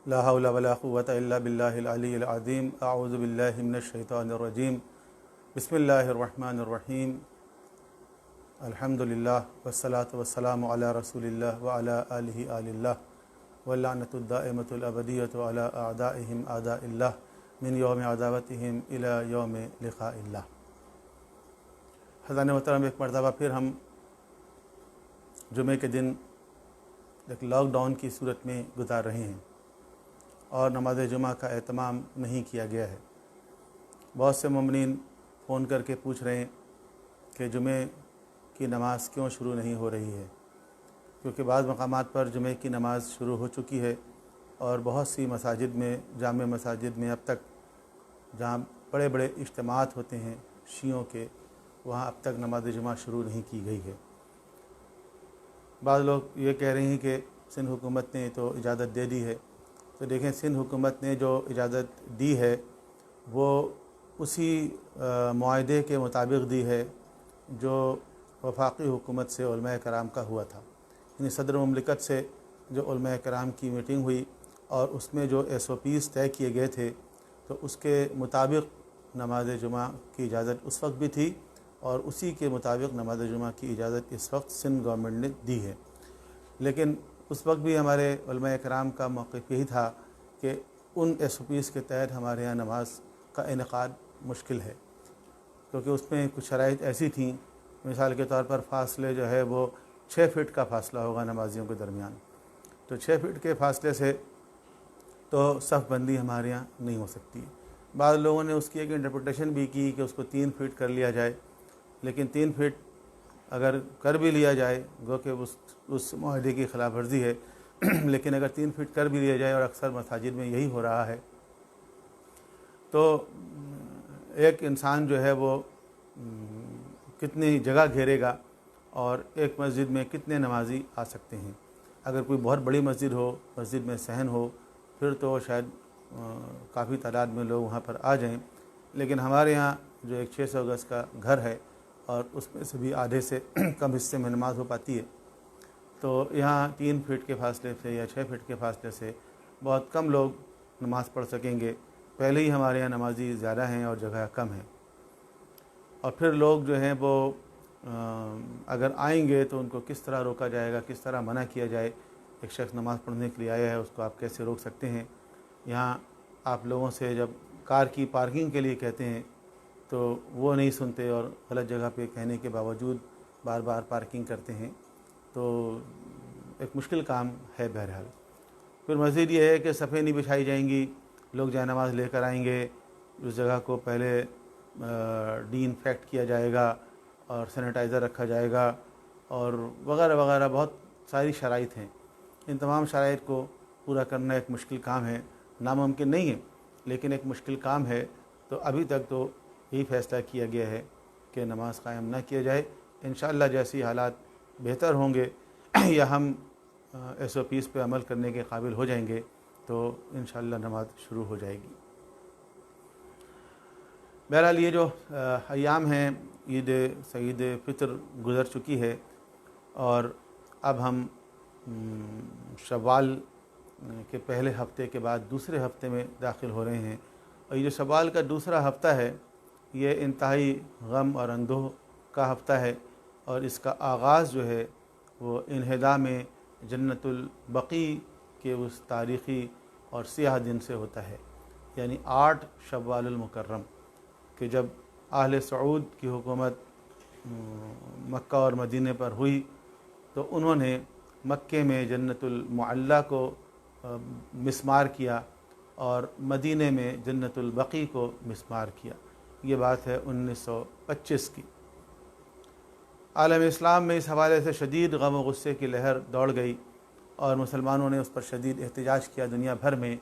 لا حول ولا قوة إلا بالله العلي العظيم أعوذ بالله من الشيطان الرجيم بسم الله الرحمن الرحيم الحمد لله والصلاة والسلام على رسول الله وعلى آله آل الله واللعنة الدائمة الأبدية على أعدائهم أعداء الله من يوم عداوتهم إلى يوم لقاء الله۔ حضرات محترم، ایک مرتبہ پھر ہم جمعے کے دن ایک لاک ڈاؤن کی صورت میں گزار رہے ہیں اور نماز جمعہ کا اہتمام نہیں کیا گیا ہے۔ بہت سے مومنین فون کر کے پوچھ رہے ہیں کہ جمعے کی نماز کیوں شروع نہیں ہو رہی ہے، کیونکہ بعض مقامات پر جمعے کی نماز شروع ہو چکی ہے اور بہت سی مساجد میں، جامع مساجد میں اب تک جہاں بڑے بڑے اجتماعات ہوتے ہیں شیعوں کے، وہاں اب تک نماز جمعہ شروع نہیں کی گئی ہے۔ بعض لوگ یہ کہہ رہے ہیں کہ سندھ حکومت نے تو اجازت دے دی ہے، تو دیکھیں سندھ حکومت نے جو اجازت دی ہے وہ اسی معاہدے کے مطابق دی ہے جو وفاقی حکومت سے علماء کرام کا ہوا تھا، یعنی صدر مملکت سے جو علماء کرام کی میٹنگ ہوئی اور اس میں جو SOPs طے کیے گئے تھے تو اس کے مطابق نماز جمعہ کی اجازت اس وقت بھی تھی اور اسی کے مطابق نماز جمعہ کی اجازت اس وقت سندھ گورنمنٹ نے دی ہے۔ لیکن اس وقت بھی ہمارے علماء کرام کا موقف یہی تھا کہ ان SOPs کے تحت ہمارے یہاں نماز کا انعقاد مشکل ہے، کیونکہ اس میں کچھ شرائط ایسی تھیں، مثال کے طور پر فاصلے جو ہے وہ 6 فٹ کا فاصلہ ہوگا نمازیوں کے درمیان، تو 6 فٹ کے فاصلے سے تو صف بندی ہمارے یہاں نہیں ہو سکتی۔ بعض لوگوں نے اس کی ایک انٹرپریٹیشن بھی کی کہ اس کو 3 فٹ کر لیا جائے، لیکن 3 فٹ اگر کر بھی لیا جائے گو کہ اس معاہدے کی خلاف ورزی ہے، لیکن اگر 3 فٹ کر بھی لیا جائے اور اکثر مساجد میں یہی ہو رہا ہے تو ایک انسان جو ہے وہ کتنی جگہ گھیرے گا اور ایک مسجد میں کتنے نمازی آ سکتے ہیں۔ اگر کوئی بہت بڑی مسجد ہو، مسجد میں صحن ہو، پھر تو شاید کافی تعداد میں لوگ وہاں پر آ جائیں، لیکن ہمارے یہاں جو ایک 600 گز کا گھر ہے اور اس میں سے بھی آدھے سے کم حصے میں نماز ہو پاتی ہے، تو یہاں 3 فٹ کے فاصلے سے یا 6 فٹ کے فاصلے سے بہت کم لوگ نماز پڑھ سکیں گے۔ پہلے ہی ہمارے یہاں نمازی زیادہ ہیں اور جگہ کم ہے، اور پھر لوگ جو ہیں وہ اگر آئیں گے تو ان کو کس طرح روکا جائے گا، کس طرح منع کیا جائے۔ ایک شخص نماز پڑھنے کے لیے آیا ہے، اس کو آپ کیسے روک سکتے ہیں؟ یہاں آپ لوگوں سے جب کار کی پارکنگ کے لیے کہتے ہیں تو وہ نہیں سنتے اور غلط جگہ پہ کہنے کے باوجود بار بار پارکنگ کرتے ہیں، تو ایک مشکل کام ہے۔ بہرحال پھر مزید یہ ہے کہ صفیں نہیں بچھائی جائیں گی، لوگ جائے نماز لے کر آئیں گے، اس جگہ کو پہلے ڈی انفیکٹ کیا جائے گا اور سینیٹائزر رکھا جائے گا اور وغیرہ وغیرہ، بہت ساری شرائط ہیں۔ ان تمام شرائط کو پورا کرنا ایک مشکل کام ہے، ناممکن نہیں ہے لیکن ایک مشکل کام ہے۔ تو ابھی تک تو یہی فیصلہ کیا گیا ہے کہ نماز قائم نہ کیا جائے۔ انشاءاللہ جیسی حالات بہتر ہوں گے یا ہم SOPs پہ عمل کرنے کے قابل ہو جائیں گے تو انشاءاللہ نماز شروع ہو جائے گی۔ بہرحال یہ جو ایام ہیں، عید سعید فطر گزر چکی ہے اور اب ہم شوال کے پہلے ہفتے کے بعد دوسرے ہفتے میں داخل ہو رہے ہیں، اور یہ جو شوال کا دوسرا ہفتہ ہے یہ انتہائی غم اور اندوہ کا ہفتہ ہے، اور اس کا آغاز جو ہے وہ انہدام جنت البقیع کے اس تاریخی اور سیاہ دن سے ہوتا ہے، یعنی 8 شوال المکرم، کہ جب اہل سعود کی حکومت مکہ اور مدینہ پر ہوئی تو انہوں نے مکے میں جنت المعلیٰ کو مسمار کیا اور مدینہ میں جنت البقیع کو مسمار کیا۔ یہ بات ہے 1925 کی۔ عالم اسلام میں اس حوالے سے شدید غم و غصے کی لہر دوڑ گئی اور مسلمانوں نے اس پر شدید احتجاج کیا دنیا بھر میں،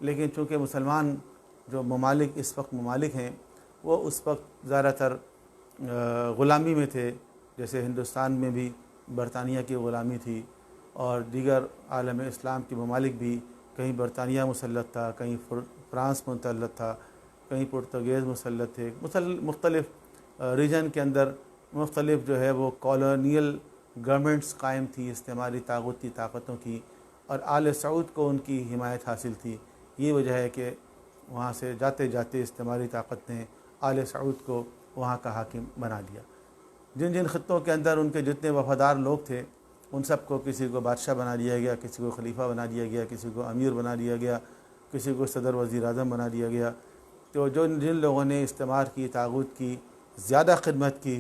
لیکن چونکہ مسلمان جو ممالک اس وقت ممالک ہیں وہ اس وقت زیادہ تر غلامی میں تھے، جیسے ہندوستان میں بھی برطانیہ کی غلامی تھی اور دیگر عالم اسلام کے ممالک بھی، کہیں برطانیہ مسلط تھا، کہیں فرانس مسلط تھا، کہیں پرتگیز مسلط تھے، مختلف ریجن کے اندر مختلف جو ہے وہ کالونیل گورنمنٹس قائم تھی، استعماری طاغوتی طاقتوں کی، اور آل سعود کو ان کی حمایت حاصل تھی۔ یہ وجہ ہے کہ وہاں سے جاتے جاتے استعماری طاقت نے آل سعود کو وہاں کا حاکم بنا دیا۔ جن جن خطوں کے اندر ان کے جتنے وفادار لوگ تھے ان سب کو کسی کو بادشاہ بنا دیا گیا، کسی کو خلیفہ بنا دیا گیا، کسی کو امیر بنا دیا گیا، کسی کو صدر وزیر اعظم بنا دیا گیا۔ تو جن لوگوں نے استعمار کی، طاغوت کی زیادہ خدمت کی،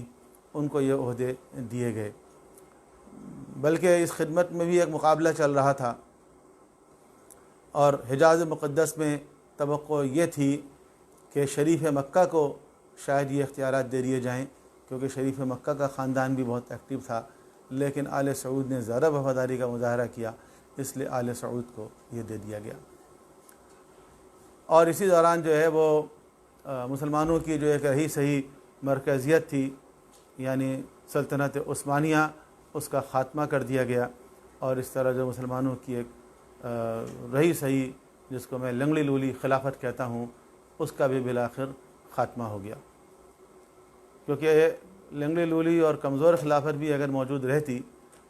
ان کو یہ عہدے دیے گئے۔ بلکہ اس خدمت میں بھی ایک مقابلہ چل رہا تھا، اور حجاز مقدس میں توقع یہ تھی کہ شریف مکہ کو شاید یہ اختیارات دے دیے جائیں، کیونکہ شریف مکہ کا خاندان بھی بہت ایکٹیو تھا، لیکن آل سعود نے زیادہ وفاداری کا مظاہرہ کیا، اس لیے آل سعود کو یہ دے دیا گیا۔ اور اسی دوران جو ہے وہ مسلمانوں کی جو ایک رہی صحیح مرکزیت تھی، یعنی سلطنت عثمانیہ، اس کا خاتمہ کر دیا گیا، اور اس طرح جو مسلمانوں کی ایک رہی صحیح، جس کو میں لنگڑی لولی خلافت کہتا ہوں، اس کا بھی بالآخر خاتمہ ہو گیا۔ کیونکہ لنگڑی لولی اور کمزور خلافت بھی اگر موجود رہتی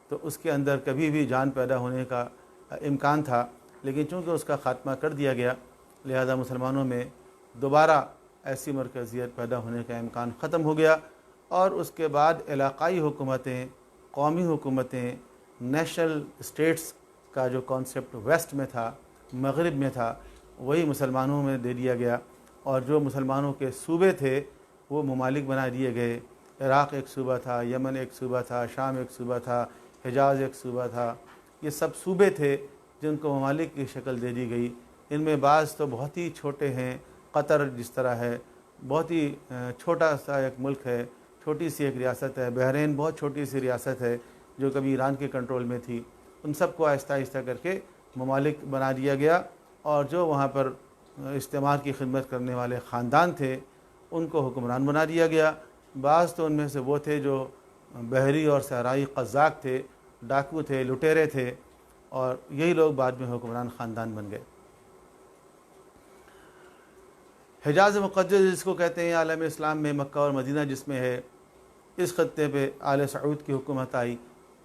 تو اس کے اندر کبھی بھی جان پیدا ہونے کا امکان تھا، لیکن چونکہ اس کا خاتمہ کر دیا گیا، لہذا مسلمانوں میں دوبارہ ایسی مرکزیت پیدا ہونے کا امکان ختم ہو گیا، اور اس کے بعد علاقائی حکومتیں، قومی حکومتیں، نیشنل اسٹیٹس کا جو کانسیپٹ ویسٹ میں تھا، مغرب میں تھا، وہی مسلمانوں میں دے دیا گیا، اور جو مسلمانوں کے صوبے تھے وہ ممالک بنا دیے گئے۔ عراق ایک صوبہ تھا، یمن ایک صوبہ تھا، شام ایک صوبہ تھا، حجاز ایک صوبہ تھا۔ یہ سب صوبے تھے جن کو ممالک کی شکل دے دی گئی۔ ان میں بعض تو بہت ہی چھوٹے ہیں، قطر جس طرح ہے، بہت ہی چھوٹا سا ایک ملک ہے، چھوٹی سی ایک ریاست ہے۔ بحرین بہت چھوٹی سی ریاست ہے جو کبھی ایران کے کنٹرول میں تھی۔ ان سب کو آہستہ آہستہ کر کے ممالک بنا دیا گیا، اور جو وہاں پر استعمار کی خدمت کرنے والے خاندان تھے ان کو حکمران بنا دیا گیا۔ بعض تو ان میں سے وہ تھے جو بحری اور صحرائی قزاق تھے، ڈاکو تھے، لٹیرے تھے، اور یہی لوگ بعد میں حکمران خاندان بن گئے۔ حجاز مقدس جس کو کہتے ہیں عالم اسلام میں، مکہ اور مدینہ جس میں ہے، اس خطے پہ آل سعود کی حکومت آئی۔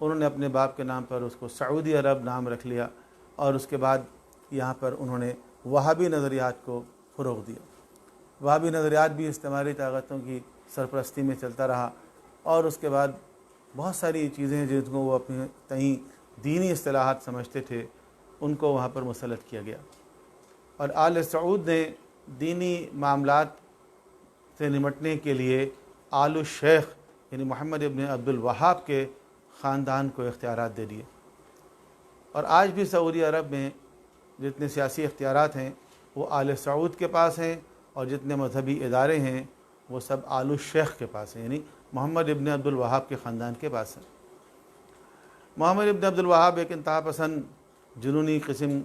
انہوں نے اپنے باپ کے نام پر اس کو سعودی عرب نام رکھ لیا، اور اس کے بعد یہاں پر انہوں نے وہابی نظریات کو فروغ دیا۔ وہابی نظریات بھی استعماری طاقتوں کی سرپرستی میں چلتا رہا، اور اس کے بعد بہت ساری چیزیں جن کو وہ اپنے تئیں دینی اصطلاحات سمجھتے تھے ان کو وہاں پر مسلط کیا گیا۔ اور آل سعود نے دینی معاملات سے نمٹنے کے لیے آل الشیخ یعنی محمد ابن عبد الوہاب کے خاندان کو اختیارات دے دیے۔ اور آج بھی سعودی عرب میں جتنے سیاسی اختیارات ہیں وہ آل سعود کے پاس ہیں، اور جتنے مذہبی ادارے ہیں وہ سب آل الشیخ کے پاس ہیں، یعنی محمد ابن عبد الوہاب کے خاندان کے پاس ہیں۔ محمد ابن عبد الوہاب ایک انتہا پسند جنونی قسم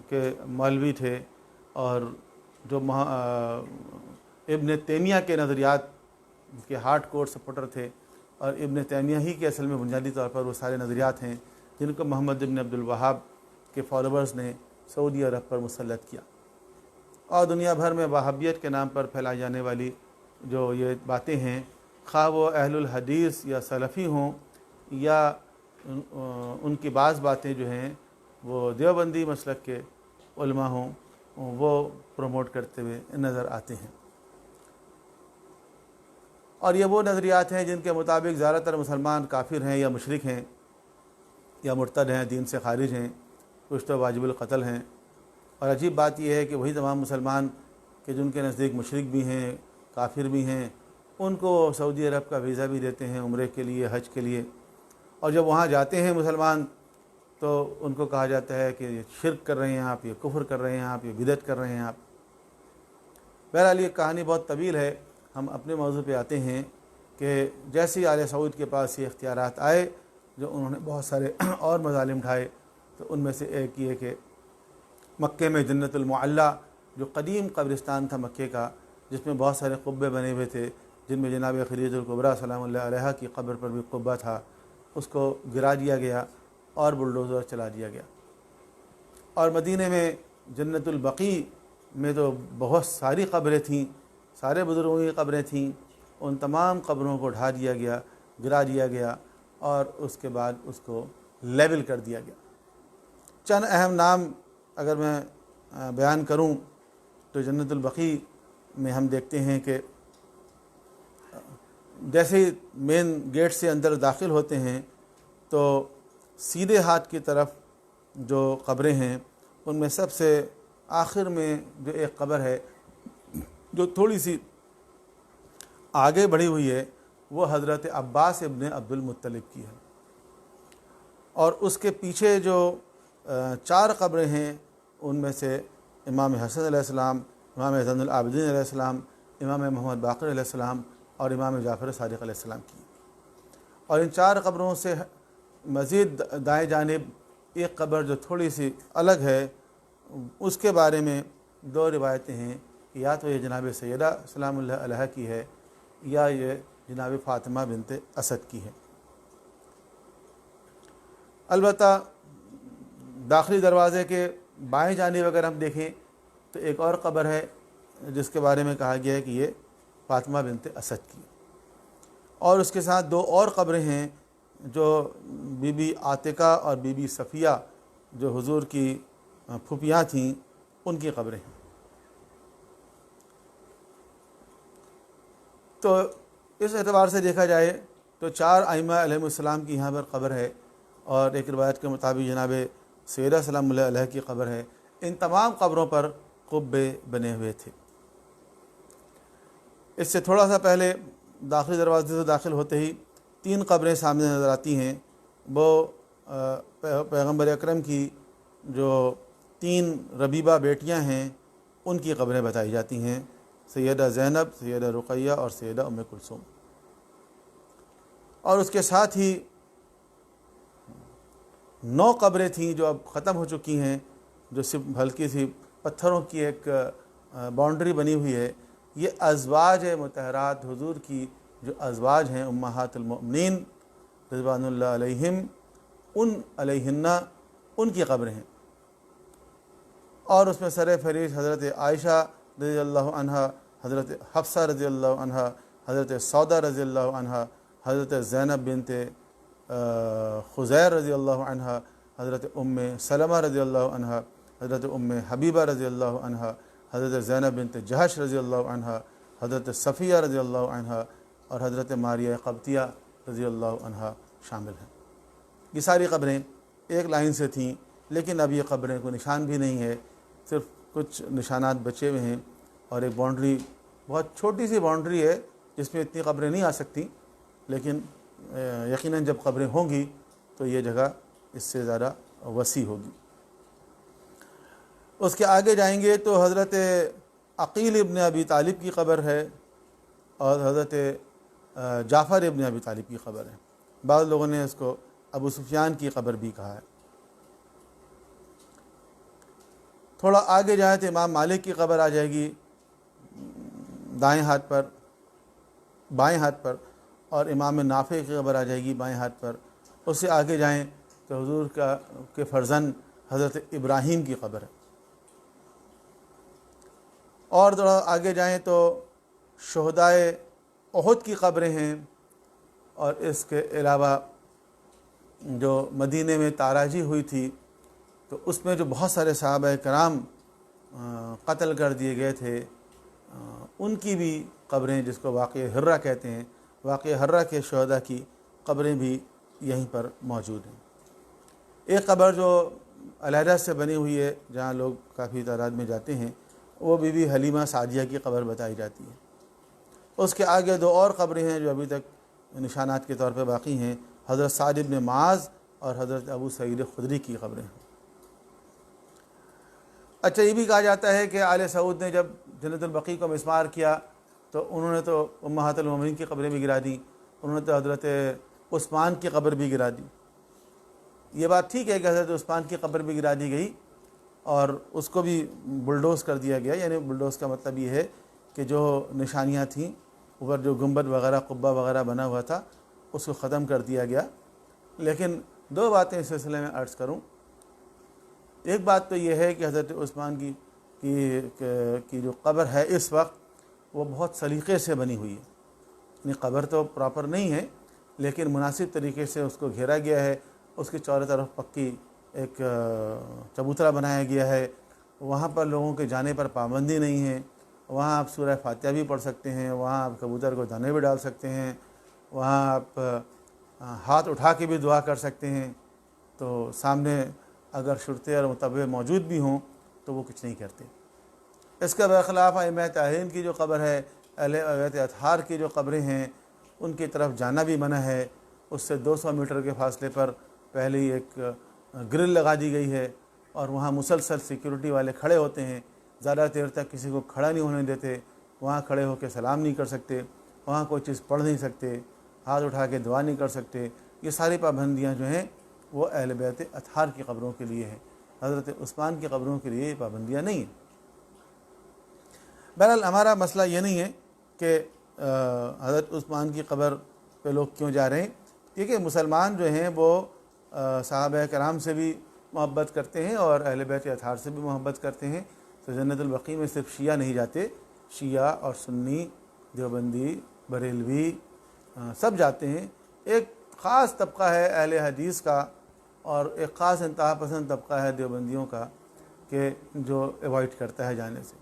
کے مولوی تھے، اور جو ابن تیمیہ کے نظریات کے ہارڈ کور سپورٹر تھے، اور ابن تیمیہ ہی کے اصل میں بنیادی طور پر وہ سارے نظریات ہیں جن کو محمد ابن عبد الوہاب کے فالوورز نے سعودی عرب پر مسلط کیا۔ اور دنیا بھر میں وہابیت کے نام پر پھیلائی جانے والی جو یہ باتیں ہیں، خواہ وہ اہل الحدیث یا سلفی ہوں، یا ان کی بعض باتیں جو ہیں وہ دیوبندی مسلک کے علماء ہوں، وہ پروموٹ کرتے ہوئے نظر آتے ہیں۔ اور یہ وہ نظریات ہیں جن کے مطابق زیادہ تر مسلمان کافر ہیں یا مشرک ہیں یا مرتد ہیں، دین سے خارج ہیں، کچھ تو واجب القتل ہیں۔ اور عجیب بات یہ ہے کہ وہی تمام مسلمان کہ جن کے نزدیک مشرک بھی ہیں، کافر بھی ہیں، ان کو سعودی عرب کا ویزا بھی دیتے ہیں عمرے کے لیے، حج کے لیے، اور جب وہاں جاتے ہیں مسلمان تو ان کو کہا جاتا ہے کہ یہ شرک کر رہے ہیں آپ، یہ کفر کر رہے ہیں آپ، یہ بدعت کر رہے ہیں آپ۔ بہرحال یہ کہانی بہت طویل ہے، ہم اپنے موضوع پہ آتے ہیں کہ جیسے آل سعود کے پاس یہ اختیارات آئے، جو انہوں نے بہت سارے اور مظالم اٹھائے، تو ان میں سے ایک یہ کہ مکے میں جنت المعلیٰ جو قدیم قبرستان تھا مکے کا، جس میں بہت سارے قبے بنے ہوئے تھے، جن میں جناب خدیجہ الکبریٰ سلام اللہ علیہا کی قبر پر بھی قبہ تھا، اس کو گرا دیا گیا اور بلڈوزر چلا دیا گیا۔ اور مدینہ میں جنت البقیع میں تو بہت ساری قبریں تھیں، سارے بزرگوں کی قبریں تھیں، ان تمام قبروں کو ڈھا دیا گیا، گرا دیا گیا، اور اس کے بعد اس کو لیبل کر دیا گیا۔ چند اہم نام اگر میں بیان کروں تو جنت البقیع میں ہم دیکھتے ہیں کہ جیسے ہی مین گیٹ سے اندر داخل ہوتے ہیں تو سیدھے ہاتھ کی طرف جو قبریں ہیں ان میں سب سے آخر میں جو ایک قبر ہے جو تھوڑی سی آگے بڑھی ہوئی ہے وہ حضرت عباس ابن عبد المطلب کی ہے، اور اس کے پیچھے جو 4 قبریں ہیں ان میں سے امام حسن علیہ السلام، امام زین العابدین علیہ السلام، امام محمد باقر علیہ السلام اور امام جعفر صادق علیہ السلام کی، اور ان 4 قبروں سے مزید دائیں جانب ایک قبر جو تھوڑی سی الگ ہے اس کے بارے میں 2 روایتیں ہیں کہ یا تو یہ جناب سیدہ سلام اللہ علیہ کی ہے یا یہ جناب فاطمہ بنت اسد کی ہے۔ البتہ داخلی دروازے کے بائیں جانب اگر ہم دیکھیں تو ایک اور قبر ہے جس کے بارے میں کہا گیا ہے کہ یہ فاطمہ بنت اسد کی، اور اس کے ساتھ 2 اور قبریں ہیں جو بی بی عاتقہ اور بی بی صفیہ جو حضور کی پھوپھیاں تھیں ان کی قبریں ہیں۔ تو اس اعتبار سے دیکھا جائے تو 4 ائمہ علیہ السلام کی یہاں پر قبر ہے، اور ایک روایت کے مطابق جناب سیدہ سلام اللہ علیہ کی قبر ہے۔ ان تمام قبروں پر قبے بنے ہوئے تھے۔ اس سے تھوڑا سا پہلے داخلی دروازے سے داخل ہوتے ہی 3 قبریں سامنے نظر آتی ہیں، وہ پیغمبر اکرم کی جو 3 ربیبہ بیٹیاں ہیں ان کی قبریں بتائی جاتی ہیں، سیدہ زینب، سیدہ رقیہ اور سیدہ ام کلثوم، اور اس کے ساتھ ہی 9 قبریں تھیں جو اب ختم ہو چکی ہیں، جو صرف ہلکی سی پتھروں کی ایک باؤنڈری بنی ہوئی ہے۔ یہ ازواج مطہرات حضور کی جو ازواج ہیں امہات المؤمنین رضوان اللہ علیہم، ان کی قبریں ہیں، اور اس میں سر فہرست حضرت عائشہ رضی اللہ عنہا، حضرت حفصہ رضی اللہ عنہا، حضرت سودہ رضی اللہ عنہا، حضرت زینب بنت خزیر رضی اللہ عنہا، حضرت ام سلمہ رضی اللہ عنہا، حضرت ام حبیبہ رضی اللہ عنہا، حضرت زینب بنت جہش رضی اللہ عنہا، حضرت صفیہ رضی اللہ عنہا اور حضرت ماریہ قبطیہ رضی اللہ عنہا شامل ہیں۔ یہ ساری قبریں ایک لائن سے تھیں، لیکن اب یہ قبریں کوئی نشان بھی نہیں ہے، صرف کچھ نشانات بچے ہوئے ہیں، اور ایک باؤنڈری، بہت چھوٹی سی باؤنڈری ہے جس میں اتنی قبریں نہیں آ سکتی، لیکن یقیناً جب قبریں ہوں گی تو یہ جگہ اس سے زیادہ وسیع ہوگی۔ اس کے آگے جائیں گے تو حضرت عقیل ابن ابی طالب کی قبر ہے، اور حضرت جعفر ابن ابی طالب کی قبر ہے۔ بعض لوگوں نے اس کو ابو سفیان کی قبر بھی کہا ہے۔ تھوڑا آگے جائیں تو امام مالک کی قبر آ جائے گی دائیں ہاتھ پر، بائیں ہاتھ پر، اور امام نافع کی قبر آ جائے گی بائیں ہاتھ پر۔ اس سے آگے جائیں تو حضور کے فرزند حضرت ابراہیم کی قبر ہے، اور تھوڑا آگے جائیں تو شہدائے احد کی قبریں ہیں، اور اس کے علاوہ جو مدینے میں تاراجی ہوئی تھی تو اس میں جو بہت سارے صحابہ کرام قتل کر دیے گئے تھے ان کی بھی قبریں، جس کو واقعہ حرہ کہتے ہیں، واقعہ حرہ کے شہداء کی قبریں بھی یہیں پر موجود ہیں۔ ایک قبر جو علیحدہ سے بنی ہوئی ہے جہاں لوگ کافی تعداد میں جاتے ہیں، وہ بی بی حلیمہ سعدیہ کی قبر بتائی جاتی ہے۔ اس کے آگے 2 اور قبریں ہیں جو ابھی تک نشانات کے طور پہ باقی ہیں، حضرت سعد بن معاذ اور حضرت ابو سعید خدری کی قبریں ہیں۔ اچھا، یہ بھی کہا جاتا ہے کہ آل سعود نے جب جنت البقیع کو مسمار کیا تو انہوں نے تو امہات المومنین کی قبریں بھی گرا دیں، انہوں نے تو حضرت عثمان کی قبر بھی گرا دی۔ یہ بات ٹھیک ہے کہ حضرت عثمان کی قبر بھی گرا دی گئی اور اس کو بھی بلڈوز کر دیا گیا، یعنی بلڈوز کا مطلب یہ ہے کہ جو نشانیاں تھیں اوپر، جو گنبد وغیرہ قبہ وغیرہ بنا ہوا تھا، اس کو ختم کر دیا گیا۔ لیکن 2 باتیں اس سلسلے میں عرض کروں۔ ایک بات تو یہ ہے کہ حضرت عثمان کی جو قبر ہے اس وقت وہ بہت سلیقے سے بنی ہوئی ہے، یعنی قبر تو پراپر نہیں ہے لیکن مناسب طریقے سے اس کو گھیرا گیا ہے، اس کے چاروں طرف پکی ایک چبوترا بنایا گیا ہے، وہاں پر لوگوں کے جانے پر پابندی نہیں ہے، وہاں آپ سورہ فاتحہ بھی پڑھ سکتے ہیں، وہاں آپ کبوتر کو دانے بھی ڈال سکتے ہیں، وہاں آپ ہاتھ اٹھا کے بھی دعا کر سکتے ہیں۔ تو سامنے اگر شرطے اور متبع موجود بھی ہوں تو وہ کچھ نہیں کرتے۔ اس کے برخلاف ائمہ طاہرین کی جو قبر ہے، اہل بیت اطہار کی جو قبریں ہیں، ان کی طرف جانا بھی منع ہے۔ اس سے 200 میٹر کے فاصلے پر پہلے ہی ایک گرل لگا دی گئی ہے، اور وہاں مسلسل سیکیورٹی والے کھڑے ہوتے ہیں، زیادہ دیر تک کسی کو کھڑا نہیں ہونے دیتے، وہاں کھڑے ہو کے سلام نہیں کر سکتے، وہاں کوئی چیز پڑھ نہیں سکتے، ہاتھ اٹھا کے دعا نہیں کر سکتے۔ یہ ساری پابندیاں جو ہیں وہ اہل بیت اطہار کی قبروں کے لیے ہیں، حضرت عثمان کی قبروں کے لیے یہ پابندیاں نہیں ہیں۔ بہرحال ہمارا مسئلہ یہ نہیں ہے کہ حضرت عثمان کی قبر پہ لوگ کیوں جا رہے ہیں، کیونکہ مسلمان جو ہیں وہ صحابہ کرام سے بھی محبت کرتے ہیں اور اہل بیت اطہار سے بھی محبت کرتے ہیں۔ تو جنت البقیع میں صرف شیعہ نہیں جاتے، شیعہ اور سنی، دیوبندی، بریلوی سب جاتے ہیں۔ ایک خاص طبقہ ہے اہل حدیث کا، اور ایک خاص انتہا پسند طبقہ ہے دیوبندیوں کا کہ جو ایوائڈ کرتا ہے جانے سے،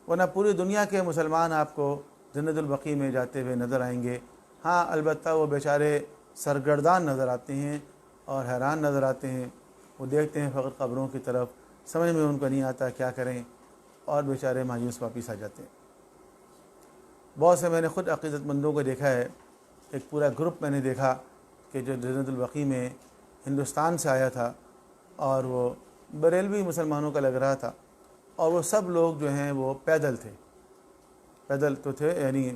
ورنہ پوری دنیا کے مسلمان آپ کو جنت البقیع میں جاتے ہوئے نظر آئیں گے۔ ہاں البتہ وہ بیچارے سرگردان نظر آتے ہیں اور حیران نظر آتے ہیں، وہ دیکھتے ہیں فقط قبروں کی طرف، سمجھ میں ان کو نہیں آتا کیا کریں، اور بیچارے مایوس واپس آ جاتے ہیں۔ بہت سے میں نے خود عقیدت مندوں کو دیکھا ہے، ایک پورا گروپ میں نے دیکھا کہ جو جنت البقیع میں ہندوستان سے آیا تھا، اور وہ بریلوی مسلمانوں کا لگ رہا تھا، اور وہ سب لوگ جو ہیں وہ پیدل تھے، پیدل تو تھے یعنی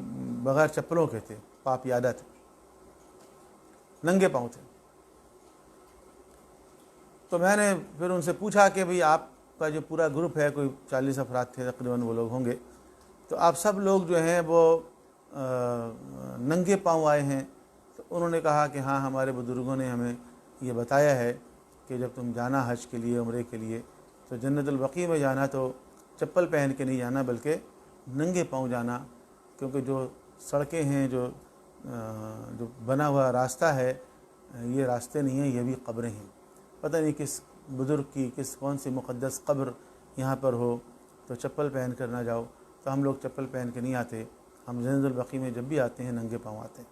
بغیر چپلوں کے تھے، پاپ یادہ تھے، ننگے پاؤں تھے۔ تو میں نے پھر ان سے پوچھا کہ بھئی آپ کا جو پورا گروپ ہے، کوئی 40 افراد تھے تقریباً وہ لوگ ہوں گے، تو آپ سب لوگ جو ہیں وہ ننگے پاؤں آئے ہیں؟ تو انہوں نے کہا کہ ہاں ہمارے بزرگوں نے ہمیں یہ بتایا ہے کہ جب تم جانا حج کے لیے، عمرے کے لیے، تو جنت البقیع میں جانا تو چپل پہن کے نہیں جانا بلکہ ننگے پاؤں جانا، کیونکہ جو سڑکیں ہیں، جو بنا ہوا راستہ ہے، یہ راستے نہیں ہیں، یہ بھی قبریں ہیں۔ پتہ نہیں کس بزرگ کی کون سی مقدس قبر یہاں پر ہو تو چپل پہن کر نہ جاؤ۔ تو ہم لوگ چپل پہن کے نہیں آتے، ہم جنت البقیع میں جب بھی آتے ہیں ننگے پاؤں آتے ہیں۔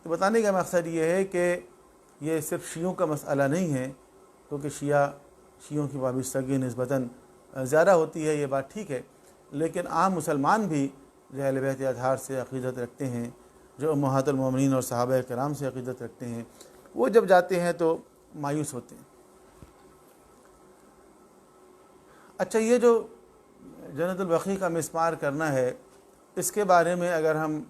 تو بتانے کا مقصد یہ ہے کہ یہ صرف شیعوں کا مسئلہ نہیں ہے، کیونکہ شیعوں کی وابستگی نسبتاً زیادہ ہوتی ہے، یہ بات ٹھیک ہے، لیکن عام مسلمان بھی جو اہل بیت اطہار سے عقیدت رکھتے ہیں، جو امہات المومنین اور صحابہ کرام سے عقیدت رکھتے ہیں، وہ جب جاتے ہیں تو مایوس ہوتے ہیں۔ اچھا، یہ جو جنت البقیع کا مسمار کرنا ہے، اس کے بارے میں اگر ہم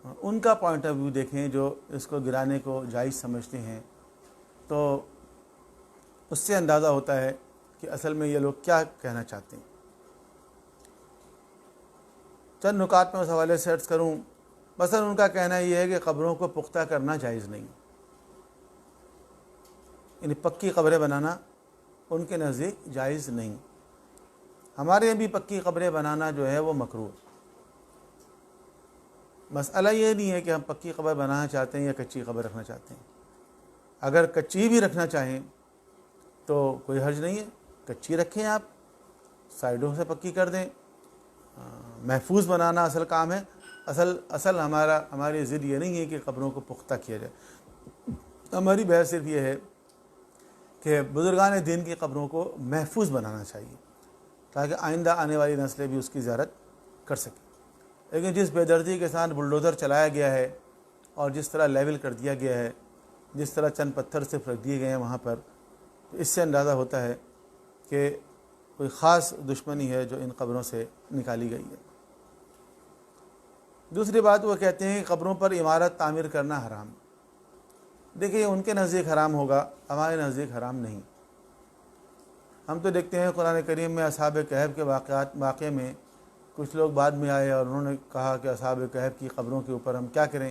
ان کا پوائنٹ آف ویو دیکھیں جو اس کو گرانے کو جائز سمجھتے ہیں، تو اس سے اندازہ ہوتا ہے کہ اصل میں یہ لوگ کیا کہنا چاہتے ہیں۔ چند نکات میں اس حوالے سے عرض کروں۔ مثلا ان کا کہنا یہ ہے کہ قبروں کو پختہ کرنا جائز نہیں، یعنی پکی قبریں بنانا ان کے نزدیک جائز نہیں۔ ہمارے یہاں بھی پکی قبریں بنانا جو ہے وہ مکروہ۔ مسئلہ یہ نہیں ہے کہ ہم پکی قبر بنانا چاہتے ہیں یا کچی قبر رکھنا چاہتے ہیں۔ اگر کچی بھی رکھنا چاہیں تو کوئی حرج نہیں ہے، کچی رکھیں، آپ سائیڈوں سے پکی کر دیں۔ محفوظ بنانا اصل کام ہے۔ اصل ہماری ضد یہ نہیں ہے کہ قبروں کو پختہ کیا جائے، ہماری بحث صرف یہ ہے کہ بزرگان دین کی قبروں کو محفوظ بنانا چاہیے تاکہ آئندہ آنے والی نسلیں بھی اس کی زیارت کر سکیں۔ لیکن جس بے دردی کے ساتھ بلڈوزر چلایا گیا ہے اور جس طرح لیول کر دیا گیا ہے، جس طرح چند پتھر صرف رکھ دیے گئے ہیں وہاں پر، تو اس سے اندازہ ہوتا ہے کہ کوئی خاص دشمنی ہے جو ان قبروں سے نکالی گئی ہے۔ دوسری بات، وہ کہتے ہیں کہ قبروں پر عمارت تعمیر کرنا حرام۔ دیکھیے، ان کے نزدیک حرام ہوگا، ہمارے نزدیک حرام نہیں۔ ہم تو دیکھتے ہیں قرآن کریم میں اصحاب کہف کے واقعے میں کچھ لوگ بعد میں آئے اور انہوں نے کہا کہ اصحاب کہف کی قبروں کے اوپر ہم کیا کریں،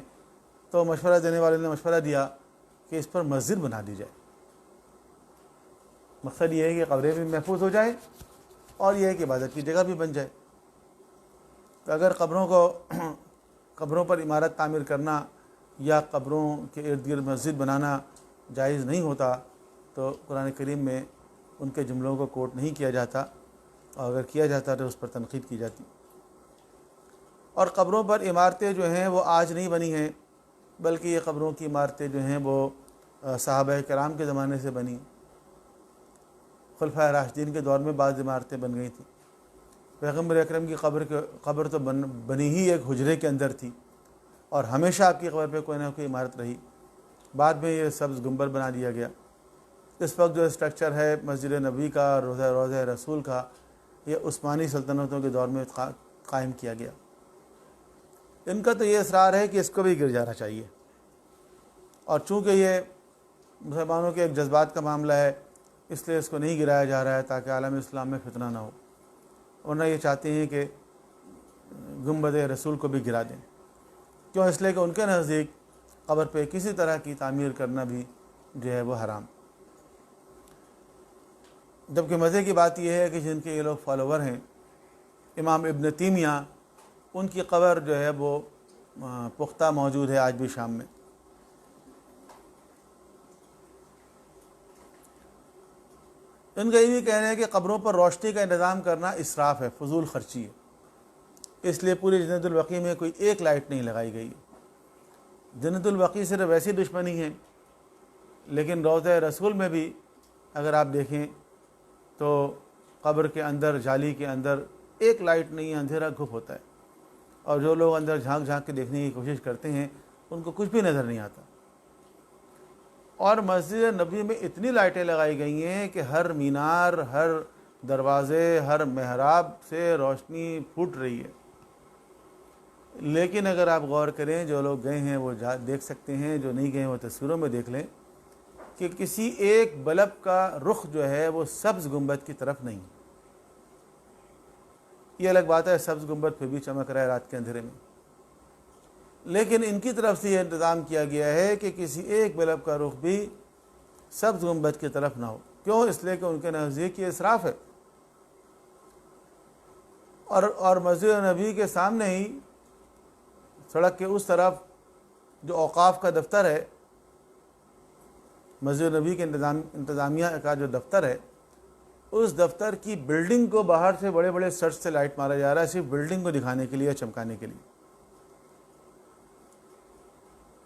تو مشورہ دینے والے نے مشورہ دیا کہ اس پر مسجد بنا دی جائے۔ مقصد یہ ہے کہ قبریں بھی محفوظ ہو جائیں اور یہ ہے کہ عبادت کی جگہ بھی بن جائے۔ تو اگر قبروں پر عمارت تعمیر کرنا یا قبروں کے ارد گرد مسجد بنانا جائز نہیں ہوتا، تو قرآن کریم میں ان کے جملوں کو کوٹ نہیں کیا جاتا، اور اگر کیا جاتا تو اس پر تنقید کی جاتی۔ اور قبروں پر عمارتیں جو ہیں وہ آج نہیں بنی ہیں، بلکہ یہ قبروں کی عمارتیں جو ہیں وہ صحابہ کرام کے زمانے سے بنی، خلفائے راشدین کے دور میں بعض عمارتیں بن گئی تھیں۔ پیغمبر اکرم کی قبر تو بنی ہی ایک حجرے کے اندر تھی، اور ہمیشہ آپ کی قبر پہ کوئی نہ کوئی عمارت رہی۔ بعد میں یہ سبز گنبد بنا دیا گیا۔ اس وقت جو اسٹرکچر ہے مسجد نبوی کا، روضہ رسول کا، یہ عثمانی سلطنتوں کے دور میں قائم کیا گیا۔ ان کا تو یہ اصرار ہے کہ اس کو بھی گر جانا چاہیے، اور چونکہ یہ مسلمانوں کے ایک جذبات کا معاملہ ہے، اس لیے اس کو نہیں گرایا جا رہا ہے تاکہ عالم اسلام میں فتنہ نہ ہو، ورنہ یہ چاہتے ہیں کہ گنبد رسول کو بھی گرا دیں۔ کیوں؟ اس لیے کہ ان کے نزدیک قبر پہ کسی طرح کی تعمیر کرنا بھی جو ہے وہ حرام۔ جبکہ مزے کی بات یہ ہے کہ جن کے یہ لوگ فالوور ہیں، امام ابن تیمیہ، ان کی قبر جو ہے وہ پختہ موجود ہے آج بھی شام میں۔ ان کا یہ بھی کہنا ہے کہ قبروں پر روشنی کا انتظام کرنا اسراف ہے، فضول خرچی ہے، اس لیے پوری جنت البقیع میں کوئی ایک لائٹ نہیں لگائی گئی۔ جنت البقیع صرف ویسی دشمنی ہے، لیکن روضہ رسول میں بھی اگر آپ دیکھیں تو قبر کے اندر، جالی کے اندر ایک لائٹ نہیں ہے، اندھیرا گھپ ہوتا ہے، اور جو لوگ اندر جھانک جھانک کے دیکھنے کی کوشش کرتے ہیں ان کو کچھ بھی نظر نہیں آتا۔ اور مسجد نبوی میں اتنی لائٹیں لگائی گئی ہیں کہ ہر مینار، ہر دروازے، ہر محراب سے روشنی پھوٹ رہی ہے، لیکن اگر آپ غور کریں، جو لوگ گئے ہیں وہ دیکھ سکتے ہیں، جو نہیں گئے ہیں وہ تصویروں میں دیکھ لیں کہ کسی ایک بلب کا رخ جو ہے وہ سبز گنبد کی طرف نہیں۔ یہ الگ بات ہے سبز گنبد پھر بھی چمک رہا ہے رات کے اندھیرے میں، لیکن ان کی طرف سے یہ انتظام کیا گیا ہے کہ کسی ایک بلب کا رخ بھی سبز گنبد کی طرف نہ ہو۔ کیوں؟ اس لیے کہ ان کے نزدیک یہ اسراف ہے۔ اور مسجد نبی کے سامنے ہی سڑک کے اس طرف جو اوقاف کا دفتر ہے، مسجد نبی کے انتظامیہ کا جو دفتر ہے، اس دفتر کی بلڈنگ کو باہر سے بڑے بڑے سرچ سے لائٹ مارا جا رہا ہے، صرف بلڈنگ کو دکھانے کے لیے، چمکانے کے لیے،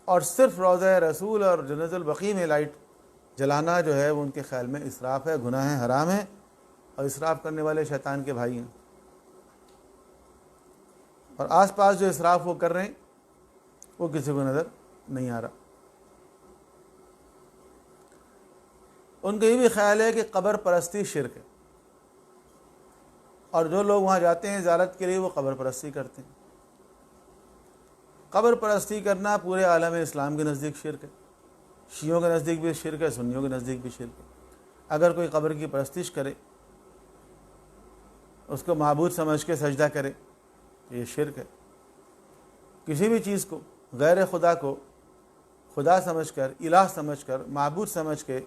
اور صرف روضہ رسول اور جنت البقیع میں لائٹ جلانا جو ہے وہ ان کے خیال میں اسراف ہے، گناہ ہے، حرام ہے، اور اسراف کرنے والے شیطان کے بھائی ہیں۔ اور آس پاس جو اسراف وہ کر رہے ہیں وہ کسی کو نظر نہیں آ رہا۔ ان کا یہ بھی خیال ہے کہ قبر پرستی شرک ہے، اور جو لوگ وہاں جاتے ہیں زیارت کے لیے وہ قبر پرستی کرتے ہیں۔ قبر پرستی کرنا پورے عالم اسلام کے نزدیک شرک ہے، شیعوں کے نزدیک بھی شرک ہے، سنیوں کے نزدیک بھی شرک ہے۔ اگر کوئی قبر کی پرستش کرے، اس کو معبود سمجھ کے سجدہ کرے، یہ شرک ہے۔ کسی بھی چیز کو، غیر خدا کو خدا سمجھ کر، الہ سمجھ کر، معبود سمجھ کے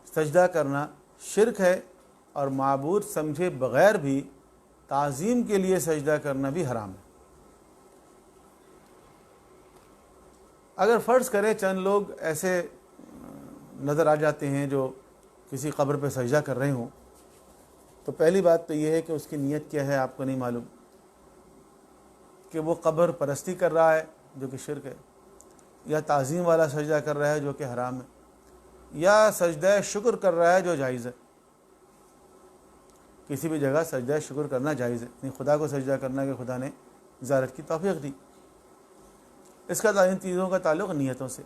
سجدہ کرنا شرک ہے، اور معبود سمجھے بغیر بھی تعظیم کے لیے سجدہ کرنا بھی حرام ہے۔ اگر فرض کرے چند لوگ ایسے نظر آ جاتے ہیں جو کسی قبر پہ سجدہ کر رہے ہوں، تو پہلی بات تو یہ ہے کہ اس کی نیت کیا ہے آپ کو نہیں معلوم، کہ وہ قبر پرستی کر رہا ہے جو کہ شرک ہے، یا تعظیم والا سجدہ کر رہا ہے جو کہ حرام ہے، یا سجدہ شکر کر رہا ہے جو جائز ہے۔ کسی بھی جگہ سجدہ شکر کرنا جائز ہے، یعنی خدا کو سجدہ کرنا کہ خدا نے زیارت کی توفیق دی۔ اس کا ان چیزوں کا تعلق نیتوں سے۔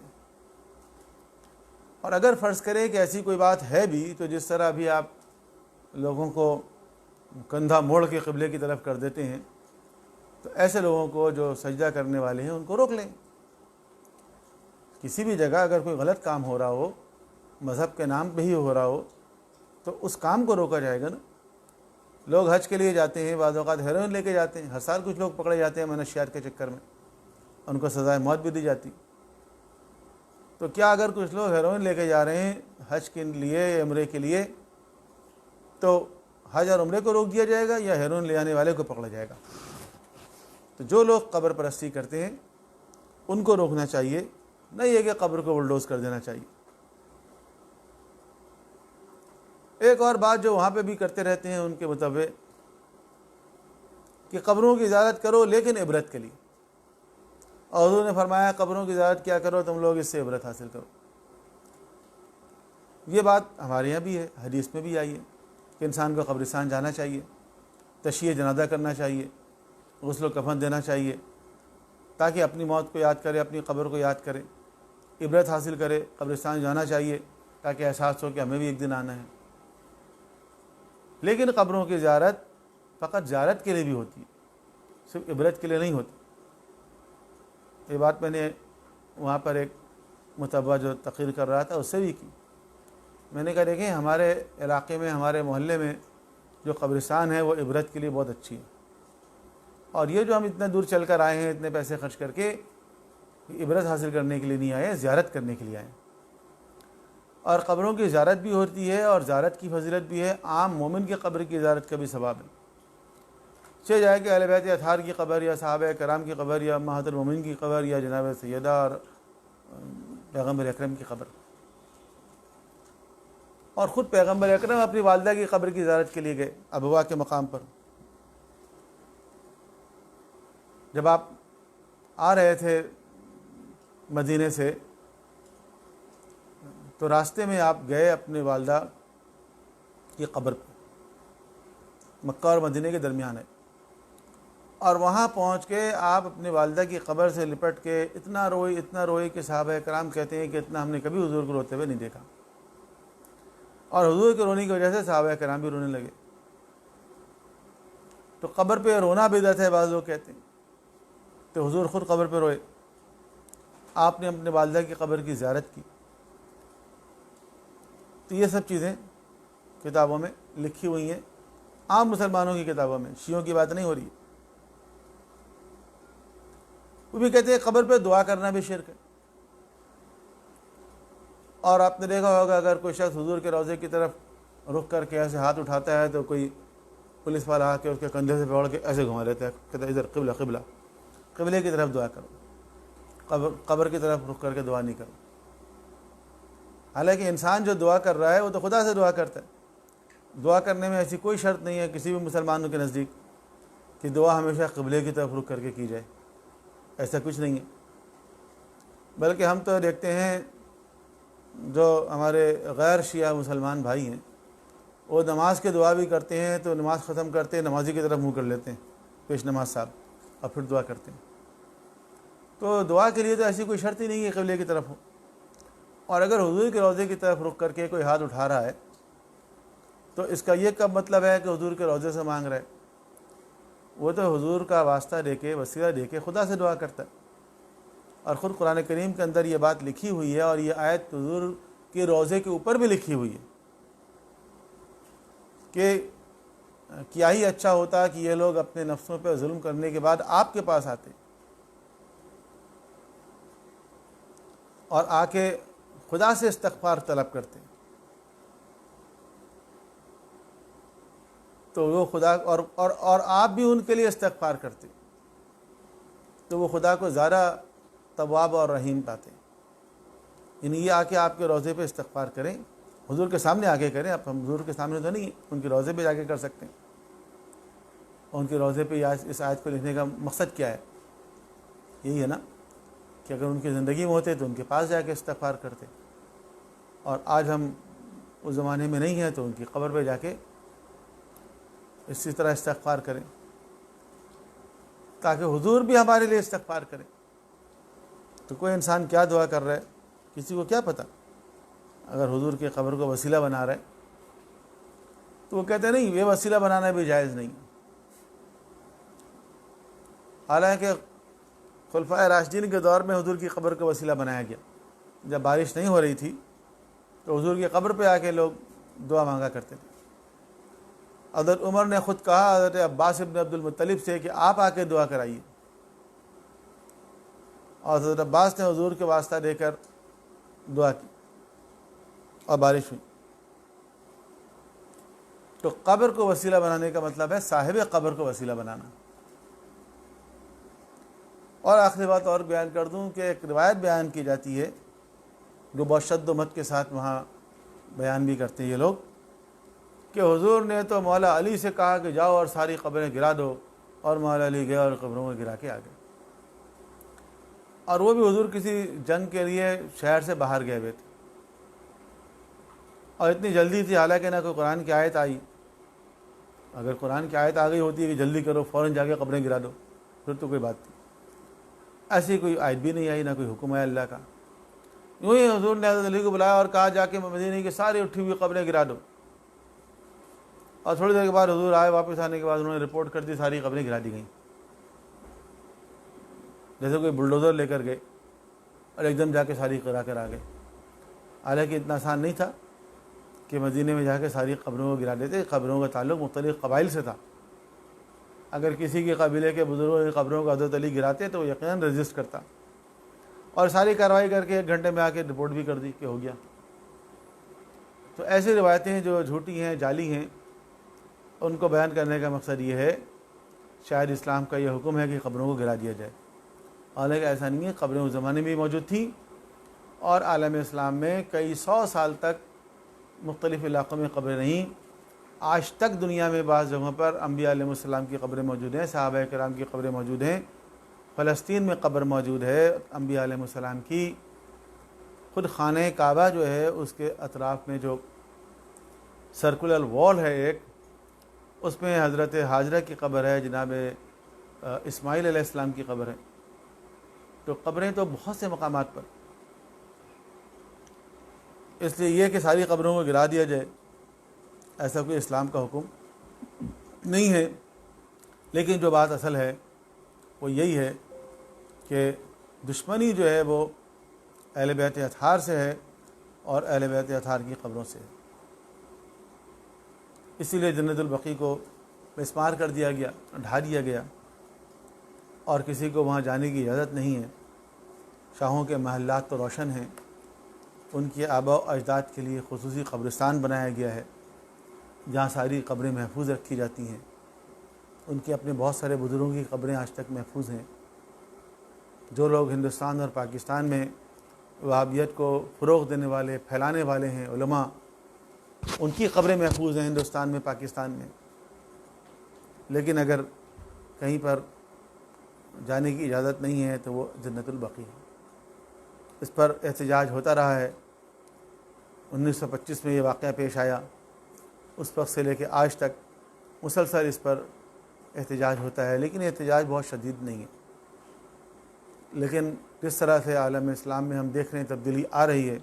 اور اگر فرض کریں کہ ایسی کوئی بات ہے بھی، تو جس طرح ابھی آپ لوگوں کو کندھا موڑ کے قبلے کی طرف کر دیتے ہیں، تو ایسے لوگوں کو جو سجدہ کرنے والے ہیں ان کو روک لیں۔ کسی بھی جگہ اگر کوئی غلط کام ہو رہا ہو، مذہب کے نام پہ ہی ہو رہا ہو، تو اس کام کو روکا جائے گا نا۔ لوگ حج کے لیے جاتے ہیں، بعض اوقات ہیروئن لے کے جاتے ہیں، ہر سال کچھ لوگ پکڑے جاتے ہیں منشیات کے چکر میں، ان کو سزائے موت بھی دی جاتی۔ تو کیا اگر کچھ لوگ ہیروئن لے کے جا رہے ہیں حج کے لیے، عمرے کے لیے، تو حج اور عمرے کو روک دیا جائے گا یا ہیروئن لے آنے والے کو پکڑا جائے گا؟ تو جو لوگ قبر پرستی کرتے ہیں ان کو روکنا چاہیے، نہیں ہے کہ قبر کو بلڈوز کر دینا چاہیے۔ ایک اور بات جو وہاں پہ بھی کرتے رہتے ہیں ان کے مطابق کہ قبروں کی زیارت کرو لیکن عبرت کے لیے، اور حضور نے فرمایا قبروں کی زیارت کیا کرو تم لوگ، اس سے عبرت حاصل کرو۔ یہ بات ہمارے یہاں بھی ہے، حدیث میں بھی آئی ہے کہ انسان کو قبرستان جانا چاہیے، تشییع جنازہ کرنا چاہیے، غسل و کفن دینا چاہیے، تاکہ اپنی موت کو یاد کرے، اپنی قبر کو یاد کرے، عبرت حاصل کرے۔ قبرستان جانا چاہیے تاکہ احساس ہو کہ ہمیں بھی ایک دن آنا ہے۔ لیکن قبروں کی زیارت فقط زیارت کے لیے بھی ہوتی ہے، صرف عبرت کے لیے نہیں ہوتی۔ یہ بات میں نے وہاں پر ایک متبع جو تقریر کر رہا تھا اس سے بھی کی۔ میں نے کہا دیکھیں ہمارے علاقے میں، ہمارے محلے میں جو قبرستان ہے وہ عبرت کے لیے بہت اچھی ہے، اور یہ جو ہم اتنے دور چل کر آئے ہیں اتنے پیسے خرچ کر کے، عبرت حاصل کرنے کے لیے نہیں آئے، زیارت کرنے کے لیے آئے۔ اور قبروں کی زیارت بھی ہوتی ہے اور زیارت کی فضیلت بھی ہے، عام مومن کی قبر کی زیارت کا بھی ثواب ہے۔ چاہے جائے کہ اہل بیت اطہار کی قبر یا صحابہ کرام کی قبر یا امہات المومنین کی قبر یا جناب سیدہ اور پیغمبر اکرم کی قبر، اور خود پیغمبر اکرم اپنی والدہ کی قبر کی زیارت کے لیے گئے ابوا کے مقام پر۔ جب آپ آ رہے تھے مدینے سے تو راستے میں آپ گئے اپنی والدہ کی قبر پر، مکہ اور مدینے کے درمیان ہے، اور وہاں پہنچ کے آپ اپنی والدہ کی قبر سے لپٹ کے اتنا روئی کہ صحابہ کرام کہتے ہیں کہ اتنا ہم نے کبھی حضور کو روتے ہوئے نہیں دیکھا، اور حضور کے رونے کی وجہ سے صحابہ کرام بھی رونے لگے۔ تو قبر پہ رونا بدعت ہے بعض لوگ کہتے ہیں، تو حضور خود قبر پہ روئے، آپ نے اپنے والدہ کی قبر کی زیارت کی۔ تو یہ سب چیزیں کتابوں میں لکھی ہوئی ہیں، عام مسلمانوں کی کتابوں میں، شیعوں کی بات نہیں ہو رہی۔ وہ بھی کہتے ہیں قبر پہ دعا کرنا بھی شرک ہے، اور آپ نے دیکھا ہوگا اگر کوئی شخص حضور کے روضے کی طرف رخ کر کے ایسے ہاتھ اٹھاتا ہے تو کوئی پولیس والا آ کے اس کے کندھے سے پکڑ کے ایسے گھما لیتا ہے، کہتا ہے ادھر قبلہ قبلہ، قبلے کی طرف دعا کرو، قبر کی طرف رخ کر کے دعا نہیں کرو۔ حالانکہ انسان جو دعا کر رہا ہے وہ تو خدا سے دعا کرتا ہے۔ دعا کرنے میں ایسی کوئی شرط نہیں ہے کسی بھی مسلمانوں کے نزدیک کہ دعا ہمیشہ قبلے کی طرف رخ کر کے کی جائے، ایسا کچھ نہیں ہے۔ بلکہ ہم تو دیکھتے ہیں جو ہمارے غیر شیعہ مسلمان بھائی ہیں وہ نماز کے دعا بھی کرتے ہیں تو نماز ختم کرتے ہیں نمازی کی طرف منہ کر لیتے ہیں پیش نماز صاحب، اور پھر دعا کرتے ہیں۔ تو دعا کے لیے تو ایسی کوئی شرط ہی نہیں ہے قبلے کی طرف ہو، اور اگر حضور کے روضے کی طرف رخ کر کے کوئی ہاتھ اٹھا رہا ہے تو اس کا یہ کب مطلب ہے کہ حضور کے روضے سے مانگ رہا ہے؟ وہ تو حضور کا واسطہ دے کے، وسیلہ دے کے خدا سے دعا کرتا ہے، اور خود قرآن کریم کے اندر یہ بات لکھی ہوئی ہے، اور یہ آیت حضور کے روضے کے اوپر بھی لکھی ہوئی ہے کہ کیا ہی اچھا ہوتا کہ یہ لوگ اپنے نفسوں پہ ظلم کرنے کے بعد آپ کے پاس آتے اور آ کے خدا سے استغفار طلب کرتے، تو وہ خدا اور آپ بھی ان کے لیے استغفار کرتے، تو وہ خدا کو زیادہ تواب اور رحیم پاتے۔ یعنی یہ آ کے آپ کے روضے پہ استغفار کریں، حضور کے سامنے آ کے کریں، آپ ہم حضور کے سامنے تو نہیں، ان کے روضے پہ جا کے کر سکتے ہیں۔ اور ان کے روضے پہ اس آیت کو لکھنے کا مقصد کیا ہے؟ یہی ہے نا کہ اگر ان کی زندگی میں ہوتے تو ان کے پاس جا کے استغفار کرتے، اور آج ہم اس زمانے میں نہیں ہیں تو ان کی قبر پہ جا کے اسی طرح استغفار کریں تاکہ حضور بھی ہمارے لیے استغفار کریں۔ تو کوئی انسان کیا دعا کر رہا ہے کسی کو کیا پتہ؟ اگر حضور کی قبر کو وسیلہ بنا رہا ہے تو وہ کہتے ہیں نہیں، یہ وسیلہ بنانا بھی جائز نہیں۔ حالانکہ خلفائے راشدین کے دور میں حضور کی قبر کو وسیلہ بنایا گیا، جب بارش نہیں ہو رہی تھی تو حضور کی قبر پہ آ کے لوگ دعا مانگا کرتے تھے۔ حضرت عمر نے خود کہا حضرت عباس ابن عبد المطلب سے کہ آپ آ کے دعا کرائیے، اور حضرت عباس نے حضور کے واسطہ دے کر دعا کی اور بارش ہوئی۔ تو قبر کو وسیلہ بنانے کا مطلب ہے صاحب قبر کو وسیلہ بنانا۔ اور آخری بات اور بیان کر دوں کہ ایک روایت بیان کی جاتی ہے جو بہت شد و مت کے ساتھ وہاں بیان بھی کرتے ہیں یہ لوگ، کہ حضور نے تو مولا علی سے کہا کہ جاؤ اور ساری قبریں گرا دو، اور مولا علی گئے اور قبروں کو گرا کے آ گئے، اور وہ بھی حضور کسی جنگ کے لیے شہر سے باہر گئے ہوئے تھے، اور اتنی جلدی تھی حالانکہ نہ کوئی قرآن کی آیت آئی۔ اگر قرآن کی آیت آ گئی ہوتی ہے کہ جلدی کرو فوراً جا کے قبریں گرا دو، پھر تو کوئی بات تھی، ایسی کوئی آیت بھی نہیں آئی، نہ کوئی حکم ہے اللہ کا۔ یوں ہی حضور نے حضرت علی کو بلایا اور کہا جا کے مدینے کی ساری اٹھی ہوئی قبریں گرا دو، اور تھوڑی دیر کے بعد حضور آئے، واپس آنے کے بعد انہوں نے رپورٹ کر دی، ساری قبریں گرا دی گئیں، جیسے کوئی بلڈوزر لے کر گئے اور ایک دم جا کے ساری کرا کر آ گئے۔ حالانکہ اتنا آسان نہیں تھا کہ مدینے میں جا کے ساری قبروں کو گرا دیتے، قبروں کا تعلق مختلف قبائل سے تھا۔ اگر کسی کے قبیلے کے بزرگوں کی قبروں کو حضرت علی گراتے تو وہ یقیناً رجسٹ کرتا، اور ساری کارروائی کر کے 1 گھنٹے میں آ کے رپورٹ بھی کر دی کہ ہو گیا۔ تو ایسی روایتیں جو جھوٹی ہیں، جعلی ہیں، ان کو بیان کرنے کا مقصد یہ ہے، شاید اسلام کا یہ حکم ہے کہ قبروں کو گرا دیا جائے، حالانکہ ایسا نہیں ہے۔ قبریں اس زمانے میں بھی موجود تھیں، اور عالم اسلام میں کئی 100 سال تک مختلف علاقوں میں قبریں رہیں۔ آج تک دنیا میں بعض جگہوں پر انبیاء علیہ السلام کی قبریں موجود ہیں، صحابہ کرام کی قبریں موجود ہیں، فلسطین میں قبر موجود ہے انبیاء علیہ السلام کی۔ خود خانہ کعبہ جو ہے اس کے اطراف میں جو سرکولر وال ہے ایک، اس میں حضرت ہاجرہ کی قبر ہے، جناب اسماعیل علیہ السلام کی قبر ہے۔ تو قبریں تو بہت سے مقامات پر، اس لیے یہ کہ ساری قبروں کو گرا دیا جائے ایسا کوئی اسلام کا حکم نہیں ہے۔ لیکن جو بات اصل ہے وہ یہی ہے کہ دشمنی جو ہے وہ اہل بیت اطہار سے ہے، اور اہل بیت اطہار کی قبروں سے ہے۔ اسی لیے جنت البقیع کو مسمار کر دیا گیا، ڈھا دیا گیا، اور کسی کو وہاں جانے کی اجازت نہیں ہے۔ شاہوں کے محلات تو روشن ہیں، ان کے آباء و اجداد کے لیے خصوصی قبرستان بنایا گیا ہے جہاں ساری قبریں محفوظ رکھی جاتی ہیں۔ ان کے اپنے بہت سارے بزرگوں کی قبریں آج تک محفوظ ہیں۔ جو لوگ ہندوستان اور پاکستان میں وہابیت کو فروغ دینے والے، پھیلانے والے ہیں، علماء، ان کی قبریں محفوظ ہیں ہندوستان میں، پاکستان میں۔ لیکن اگر کہیں پر جانے کی اجازت نہیں ہے تو وہ جنت البقیع ہے۔ اس پر احتجاج ہوتا رہا ہے۔ 1925 میں یہ واقعہ پیش آیا، اس وقت سے لے کے آج تک مسلسل اس پر احتجاج ہوتا ہے، لیکن یہ احتجاج بہت شدید نہیں ہے۔ لیکن جس طرح سے عالم اسلام میں ہم دیکھ رہے ہیں تبدیلی آ رہی ہے،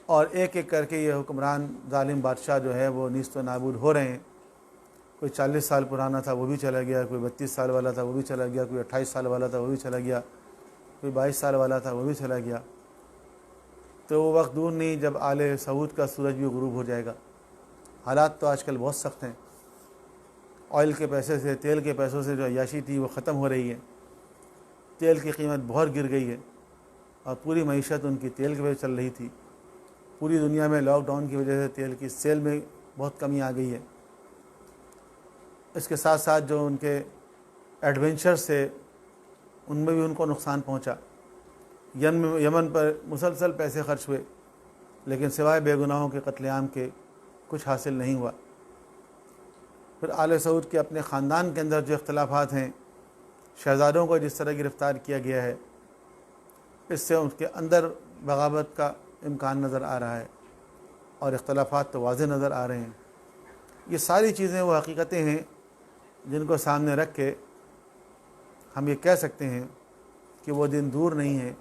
اور ایک ایک کر کے یہ حکمران ظالم بادشاہ جو ہے وہ نیست و نابود ہو رہے ہیں۔ کوئی 40 سال پرانا تھا وہ بھی چلا گیا، کوئی 32 سال والا تھا وہ بھی چلا گیا، کوئی 28 سال والا تھا وہ بھی چلا گیا، کوئی 22 سال والا تھا وہ بھی چلا گیا۔ تو وہ وقت دور نہیں جب آل سعود کا سورج بھی غروب ہو جائے گا۔ حالات تو آج کل بہت سخت ہیں، آئل کے پیسے سے، تیل کے پیسوں سے جو عیاشی تھی وہ ختم ہو رہی ہے۔ تیل کی قیمت بہت گر گئی ہے، اور پوری معیشت ان کی تیل کی وجہ سے چل رہی تھی۔ پوری دنیا میں لاک ڈاؤن کی وجہ سے تیل کی سیل میں بہت کمی آ گئی ہے۔ اس کے ساتھ ساتھ جو ان کے ایڈونچر سے ان میں بھی ان کو نقصان پہنچا۔ یمن پر مسلسل پیسے خرچ ہوئے، لیکن سوائے بے گناہوں کے قتل عام کے کچھ حاصل نہیں ہوا۔ پھر آل سعود کے اپنے خاندان کے اندر جو اختلافات ہیں، شہزادوں کو جس طرح گرفتار کیا گیا ہے، اس سے ان کے اندر بغاوت کا امکان نظر آ رہا ہے، اور اختلافات تو واضح نظر آ رہے ہیں۔ یہ ساری چیزیں وہ حقیقتیں ہیں جن کو سامنے رکھ کے ہم یہ کہہ سکتے ہیں کہ وہ دن دور نہیں ہے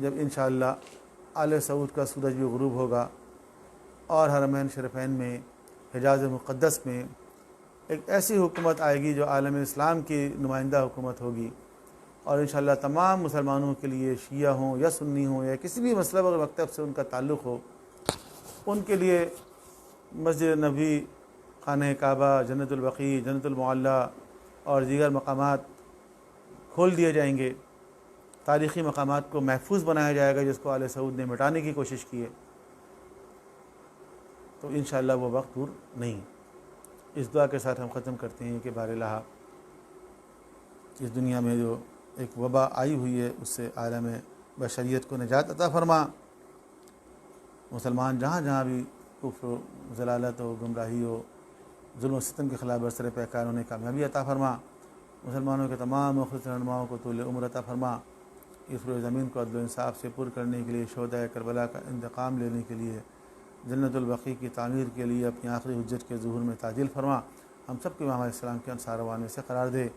جب انشاءاللہ آل سعود کا سورج بھی غروب ہوگا، اور حرمین شریفین میں، حجاز مقدس میں ایک ایسی حکومت آئے گی جو عالم اسلام کی نمائندہ حکومت ہوگی، اور انشاءاللہ تمام مسلمانوں کے لیے، شیعہ ہوں یا سنی ہوں یا کسی بھی مذہب اور مکتب سے ان کا تعلق ہو، ان کے لیے مسجد نبوی، خانہ کعبہ، جنت البقیع، جنت المعلیٰ اور دیگر مقامات کھول دیے جائیں گے۔ تاریخی مقامات کو محفوظ بنایا جائے گا جس کو آل سعود نے مٹانے کی کوشش کی ہے۔ تو انشاءاللہ وہ وقت دور نہیں۔ اس دعا کے ساتھ ہم ختم کرتے ہیں کہ بار الہ اس دنیا میں جو ایک وبا آئی ہوئی ہے اس سے عالم بشریت کو نجات عطا فرما۔ مسلمان جہاں جہاں بھی کفر و ضلالت و گمراہی و ظلم و ستم کے خلاف برسر پیکار انہیں کامیابی عطا فرما، مسلمانوں کے تمام مخلص رہنماؤں کو طول عمر عطا فرما، اس روئے زمین کو عدل و انصاف سے پر کرنے کے لیے، شہداء کربلا کا انتقام لینے کے لیے، جنت البقیع کی تعمیر کے لیے اپنی آخری حجت کے ظہور میں تعجیل فرما، ہم سب کو امام علیہ السلام کے انصار وان میں سے قرار دے۔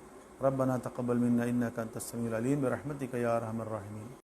ربنا تقبل منا انک انت السمیع العلیم برحمتک یا ارحم الراحمین۔